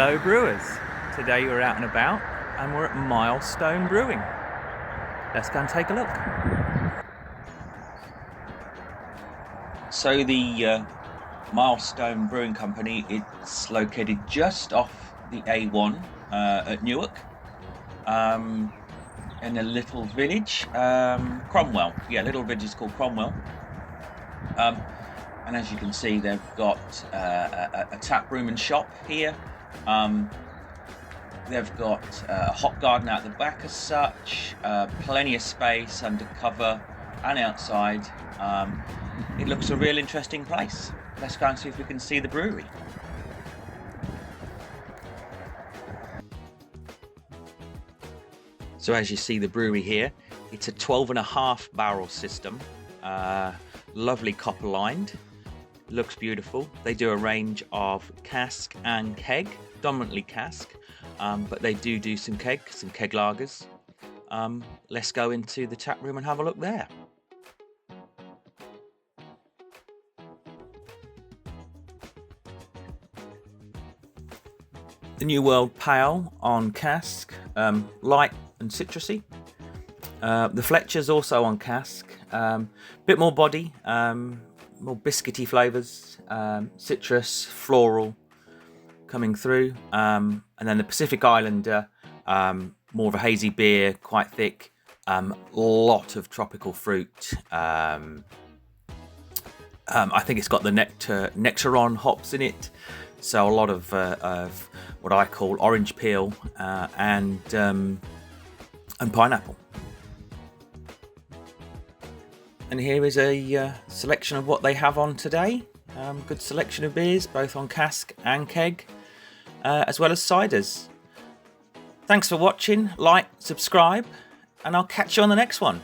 Hello brewers, today we're out and about and we're at Milestone Brewing. Let's go and take a look. So the Milestone Brewing Company, it's located just off the A1 at Newark, in a little village, Cromwell. Yeah, little village is called Cromwell. And as you can see, they've got a tap room and shop here. They've got a hop garden out the back as such, plenty of space undercover and outside. It looks a real interesting place. Let's go and see if we can see the brewery. So as you see the brewery here, it's a 12.5 barrel system, lovely copper lined. Looks beautiful. They do a range of cask and keg, dominantly cask, but they do some keg lagers. Let's go into the tap room and have a look there. The New World Pale on cask, light and citrusy. The Fletcher's also on cask, bit more body, more biscuity flavours, citrus, floral coming through, and then the Pacific Islander, more of a hazy beer, quite thick, lot of tropical fruit. I think it's got the Nectaron hops in it, so a lot of what I call orange peel and pineapple. And here is a selection of what they have on today. Good selection of beers, both on cask and keg, as well as ciders. Thanks for watching, like, subscribe, and I'll catch you on the next one.